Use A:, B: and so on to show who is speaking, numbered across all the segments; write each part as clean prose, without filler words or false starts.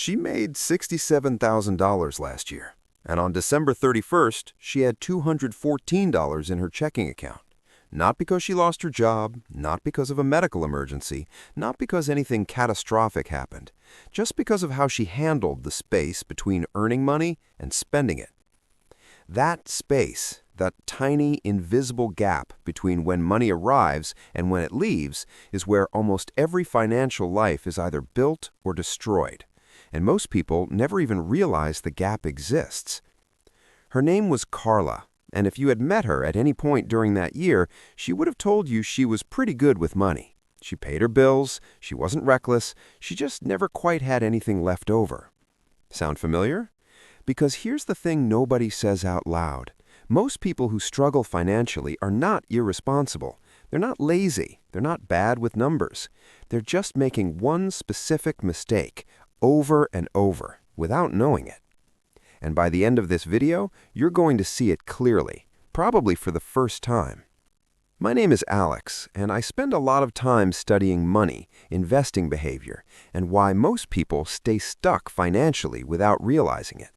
A: She made $67,000 last year, and on December 31st, she had $214 in her checking account. Not because she lost her job, not because of a medical emergency, not because anything catastrophic happened, just because of how she handled the space between earning money and spending it. That space, that tiny, invisible gap between when money arrives and when it leaves, is where almost every financial life is either built or destroyed. And most people never even realize the gap exists. Her name was Carla, and if you had met her at any point during that year, she would have told you she was pretty good with money. She paid her bills, she wasn't reckless, she just never quite had anything left over. Sound familiar? Because here's the thing nobody says out loud. Most people who struggle financially are not irresponsible. They're not lazy. They're not bad with numbers. They're just making one specific mistake over and over without knowing it. And by the end of this video, you're going to see it clearly, probably for the first time. My name is Alex, and I spend a lot of time studying money, investing behavior, and why most people stay stuck financially without realizing it.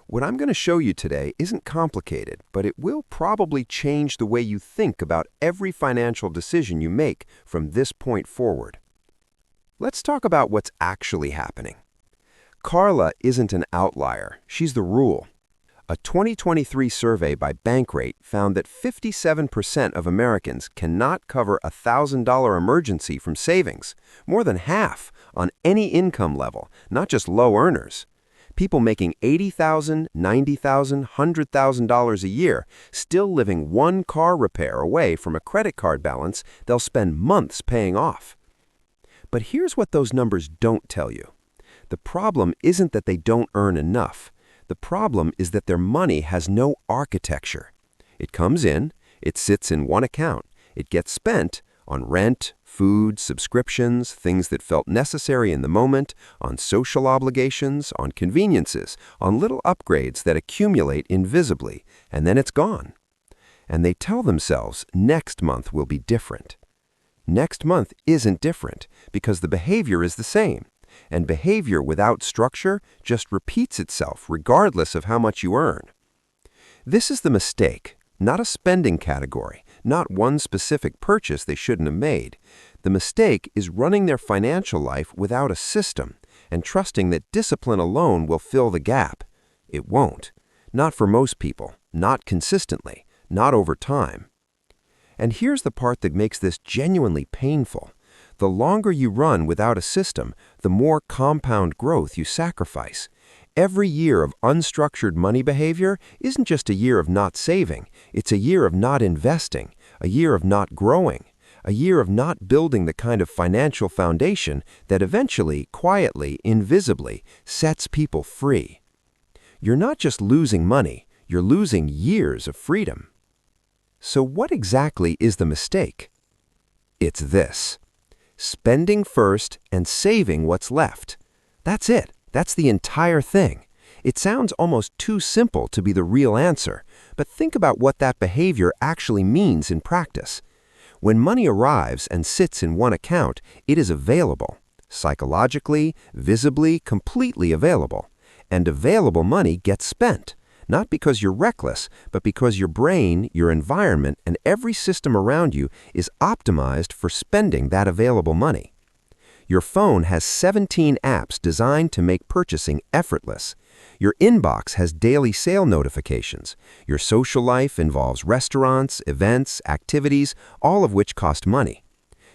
A: What I'm going to show you today isn't complicated, but it will probably change the way you think about every financial decision you make from this point forward. Let's talk about what's actually happening. Carla isn't an outlier, she's the rule. A 2023 survey by Bankrate found that 57% of Americans cannot cover a $1,000 emergency from savings, more than half, on any income level, not just low earners. People making $80,000, $90,000, $100,000 a year, still living one car repair away from a credit card balance they'll spend months paying off. But here's what those numbers don't tell you. The problem isn't that they don't earn enough. The problem is that their money has no architecture. It comes in, it sits in one account, it gets spent on rent, food, subscriptions, things that felt necessary in the moment, on social obligations, on conveniences, on little upgrades that accumulate invisibly, and then it's gone. And they tell themselves next month will be different. Next month isn't different because the behavior is the same, and behavior without structure just repeats itself regardless of how much you earn. This is the mistake, not a spending category, not one specific purchase they shouldn't have made. The mistake is running their financial life without a system and trusting that discipline alone will fill the gap. It won't. Not for most people, not consistently, not over time. And here's the part that makes this genuinely painful. The longer you run without a system, the more compound growth you sacrifice. Every year of unstructured money behavior isn't just a year of not saving, it's a year of not investing, a year of not growing, a year of not building the kind of financial foundation that eventually, quietly, invisibly, sets people free. You're not just losing money, you're losing years of freedom. So what exactly is the mistake? It's this: spending first and saving what's left. That's it. That's the entire thing. It sounds almost too simple to be the real answer, but think about what that behavior actually means in practice. When money arrives and sits in one account, it is available. Psychologically, visibly, completely available. And available money gets spent. Not because you're reckless, but because your brain, your environment, and every system around you is optimized for spending that available money. Your phone has 17 apps designed to make purchasing effortless. Your inbox has daily sale notifications. Your social life involves restaurants, events, activities, all of which cost money.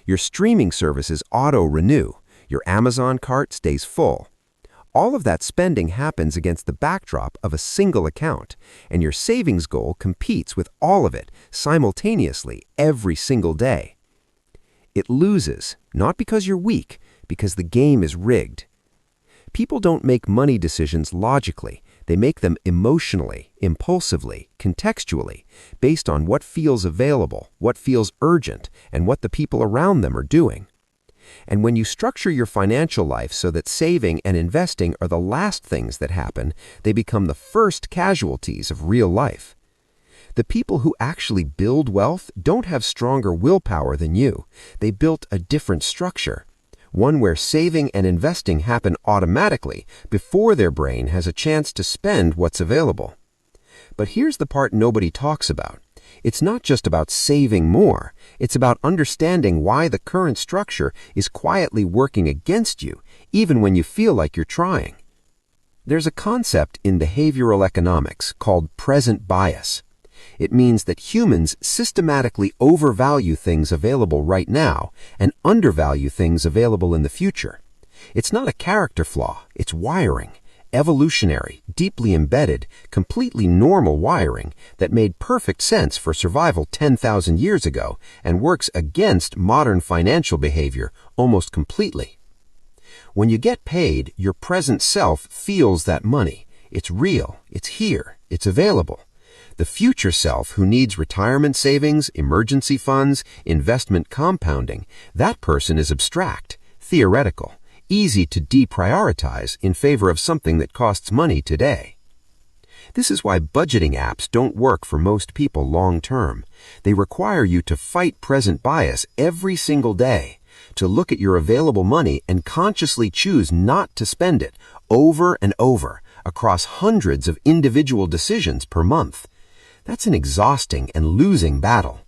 A: Your streaming services auto-renew. Your Amazon cart stays full. All of that spending happens against the backdrop of a single account, and your savings goal competes with all of it simultaneously every single day. It loses, not because you're weak, because the game is rigged. People don't make money decisions logically. They make them emotionally, impulsively, contextually, based on what feels available, what feels urgent, and what the people around them are doing. And when you structure your financial life so that saving and investing are the last things that happen, they become the first casualties of real life. The people who actually build wealth don't have stronger willpower than you. They built a different structure. one where saving and investing happen automatically before their brain has a chance to spend what's available. But here's the part nobody talks about. It's not just about saving more, it's about understanding why the current structure is quietly working against you, even when you feel like you're trying. There's a concept in behavioral economics called present bias. It means that humans systematically overvalue things available right now and undervalue things available in the future. It's not a character flaw, it's wiring. Evolutionary, deeply embedded, completely normal wiring that made perfect sense for survival 10,000 years ago and works against modern financial behavior almost completely. When you get paid, your present self feels that money. It's real, it's here, it's available. The future self who needs retirement savings, emergency funds, investment compounding, that person is abstract, theoretical, easy to deprioritize in favor of something that costs money today. This is why budgeting apps don't work for most people long term. They require you to fight present bias every single day, to look at your available money and consciously choose not to spend it over and over across hundreds of individual decisions per month. That's an exhausting and losing battle.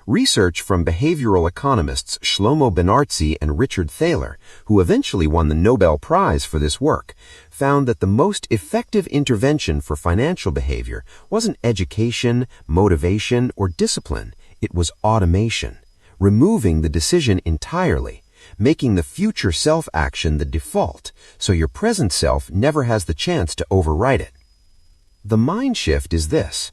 A: Research from behavioral economists Shlomo Benartzi and Richard Thaler, who eventually won the Nobel Prize for this work, found that the most effective intervention for financial behavior wasn't education, motivation, or discipline. It was automation, removing the decision entirely, making the future self action the default, so your present self never has the chance to overwrite it. The mind shift is this.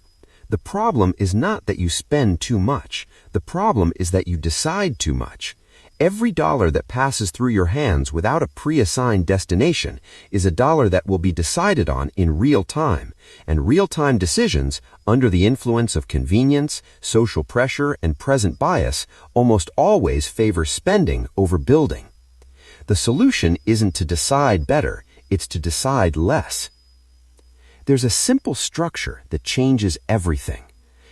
A: The problem is not that you spend too much. The problem is that you decide too much. Every dollar that passes through your hands without a pre-assigned destination is a dollar that will be decided on in real time, and real-time decisions, under the influence of convenience, social pressure, and present bias, almost always favor spending over building. The solution isn't to decide better, it's to decide less. There's a simple structure that changes everything.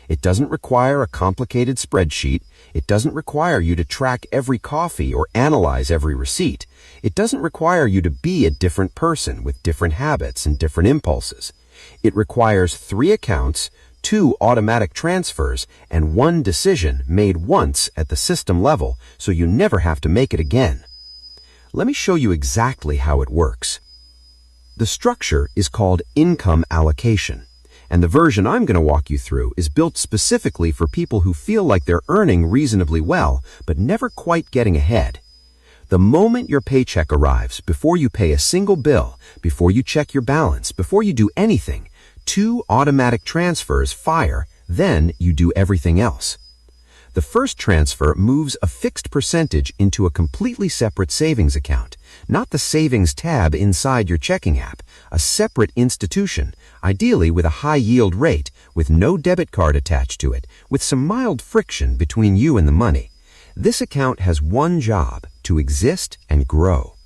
A: It doesn't require a complicated spreadsheet. It doesn't require you to track every coffee or analyze every receipt. It doesn't require you to be a different person with different habits and different impulses. It requires 3 accounts, 2 automatic transfers, and 1 decision made once at the system level so you never have to make it again. Let me show you exactly how it works. The structure is called income allocation, and the version I'm going to walk you through is built specifically for people who feel like they're earning reasonably well, but never quite getting ahead. The moment your paycheck arrives, before you pay a single bill, before you check your balance, before you do anything, 2 automatic transfers fire, then you do everything else. The first transfer moves a fixed percentage into a completely separate savings account, not the savings tab inside your checking app, a separate institution, ideally with a high yield rate, with no debit card attached to it, with some mild friction between you and the money. This account has one job: to exist and grow.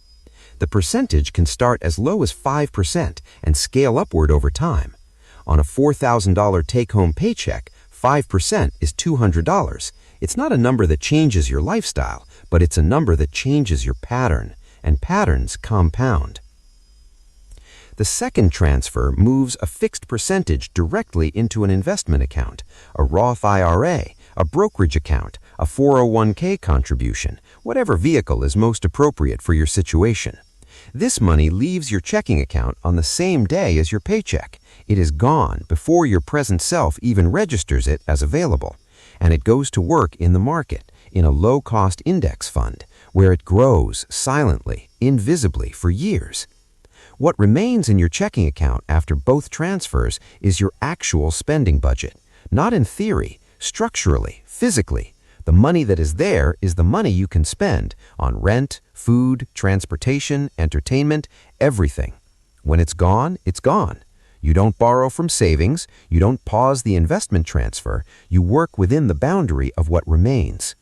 A: The percentage can start as low as 5% and scale upward over time. On a $4,000 take-home paycheck, 5% is $200. It's not a number that changes your lifestyle, but it's a number that changes your pattern, and patterns compound. The second transfer moves a fixed percentage directly into an investment account, a Roth IRA, a brokerage account, a 401k contribution, whatever vehicle is most appropriate for your situation. This money leaves your checking account on the same day as your paycheck. It is gone before your present self even registers it as available, and it goes to work in the market, in a low-cost index fund, where it grows silently, invisibly for years. What remains in your checking account after both transfers is your actual spending budget, not in theory, structurally, physically. The money that is there is the money you can spend on rent, food, transportation, entertainment, everything. When it's gone, it's gone. You don't borrow from savings, you don't pause the investment transfer, you work within the boundary of what remains.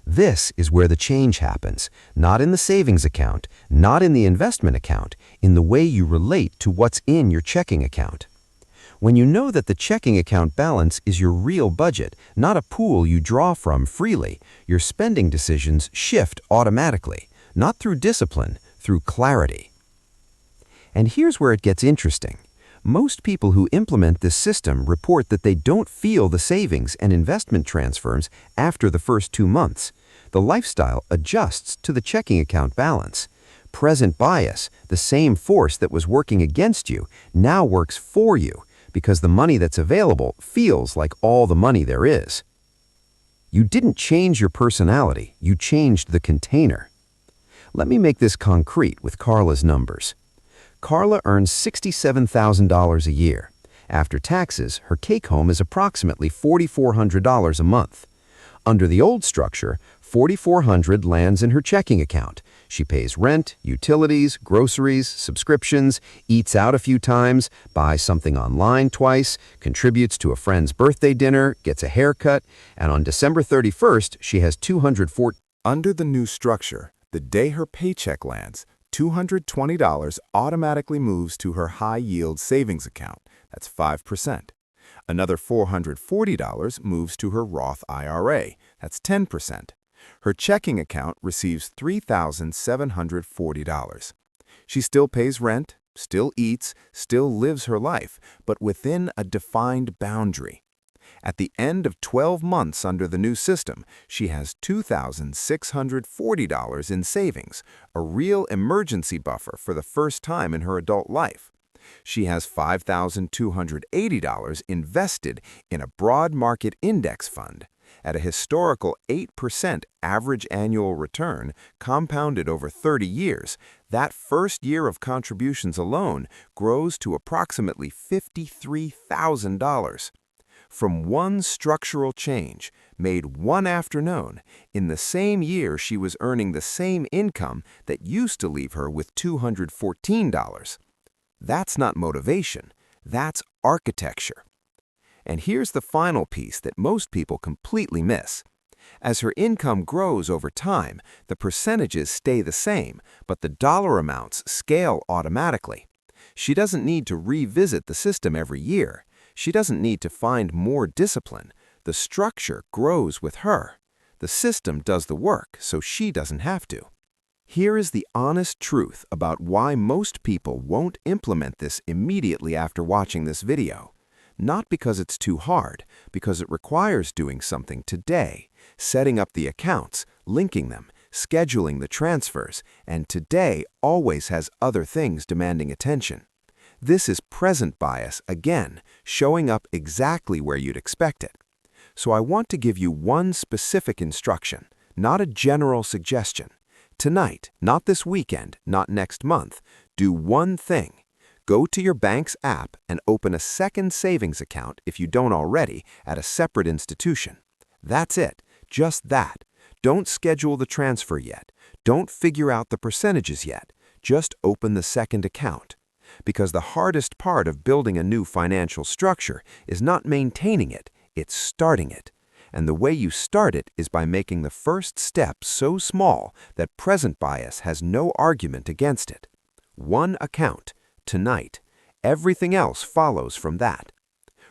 A: This is where the change happens, not in the savings account, not in the investment account, in the way you relate to what's in your checking account. When you know that the checking account balance is your real budget, not a pool you draw from freely, your spending decisions shift automatically.
B: Not through discipline, through clarity. And here's where it gets interesting. Most people who implement this system report that they don't feel the savings and investment transfers after the first 2 months. The lifestyle adjusts to the checking account balance. Present bias, the same force that was working against you, now works for you because the money that's available feels like all the money there is. You didn't change your personality, you changed the container. Let me make this concrete with Carla's numbers. Carla earns $67,000 a year. After taxes, her take-home is approximately $4,400 a month. Under the old structure, $4,400 lands in her checking account. She pays rent, utilities, groceries, subscriptions, eats out a few times, buys something online twice, contributes to a friend's birthday dinner, gets a haircut, and on December 31st, she has $214.
C: Under the new structure, the day her paycheck lands, $220 automatically moves to her high-yield savings account. That's 5%. Another $440 moves to her Roth IRA. That's 10%. Her checking account receives $3,740. She still pays rent, still eats, still lives her life, but within a defined boundary. At the end of 12 months under the new system, she has $2,640 in savings, a real emergency buffer for the first time in her adult life. She has $5,280 invested in a broad market index fund. At a historical 8% average annual return, compounded over 30 years, that first year of contributions alone grows to approximately $53,000. From one structural change, made one afternoon, in the same year she was earning the same income that used to leave her with $214. That's not motivation, that's architecture. And here's the final piece that most people completely miss. As her income grows over time, the percentages stay the same, but the dollar amounts scale automatically. She doesn't need to revisit the system every year. She doesn't need to find more discipline. The structure grows with her. The system does the work, so she doesn't have to. Here is the honest truth about why most people won't implement this immediately after watching this video. Not because it's too hard, because it requires doing something today, setting up the accounts, linking them, scheduling the transfers, and today always has other things demanding attention. This is present bias again, showing up exactly where you'd expect it. So I want to give you one specific instruction, not a general suggestion. Tonight, not this weekend, not next month, do one thing. Go to your bank's app and open a second savings account if you don't already at a separate institution. That's it, just that. Don't schedule the transfer yet. Don't figure out the percentages yet. Just open the second account. Because the hardest part of building a new financial structure is not maintaining it, it's starting it. And the way you start it is by making the first step so small that present bias has no argument against it. One account, tonight. Everything else follows from that.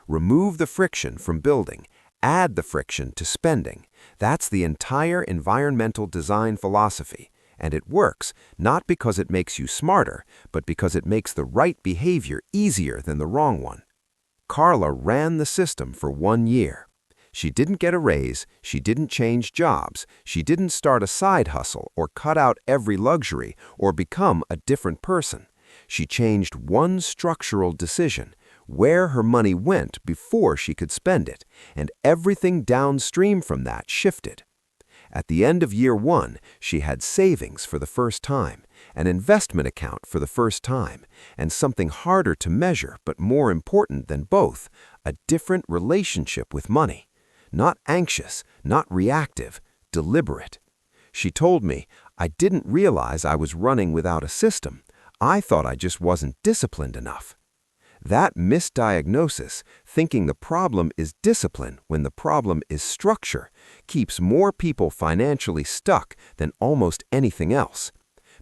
C: Remove the friction from building. Add the friction to spending. That's the entire environmental design philosophy. And it works, not because it makes you smarter, but because it makes the right behavior easier than the wrong one. Carla ran the system for 1 year. She didn't get a raise, she didn't change jobs, she didn't start a side hustle or cut out every luxury or become a different person. She changed one structural decision, where her money went before she could spend it, and everything downstream from that shifted. At the end of year 1, she had savings for the first time, an investment account for the first time, and something harder to measure but more important than both, a different relationship with money. Not anxious, not reactive, deliberate. She told me, "I didn't realize I was running without a system. I thought I just wasn't disciplined enough." That misdiagnosis, thinking the problem is discipline when the problem is structure, keeps more people financially stuck than almost anything else.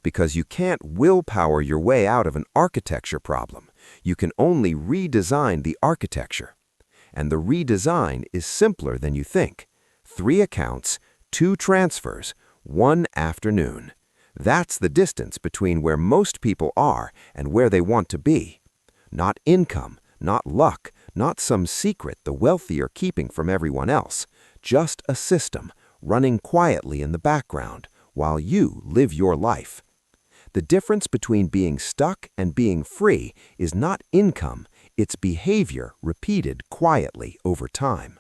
C: Because you can't willpower your way out of an architecture problem. You can only redesign the architecture. And the redesign is simpler than you think. 3 accounts, 2 transfers, 1 afternoon. That's the distance between where most people are and where they want to be. Not income, not luck, not some secret the wealthy are keeping from everyone else. Just a system running quietly in the background while you live your life. The difference between being stuck and being free is not income, it's behavior repeated quietly over time.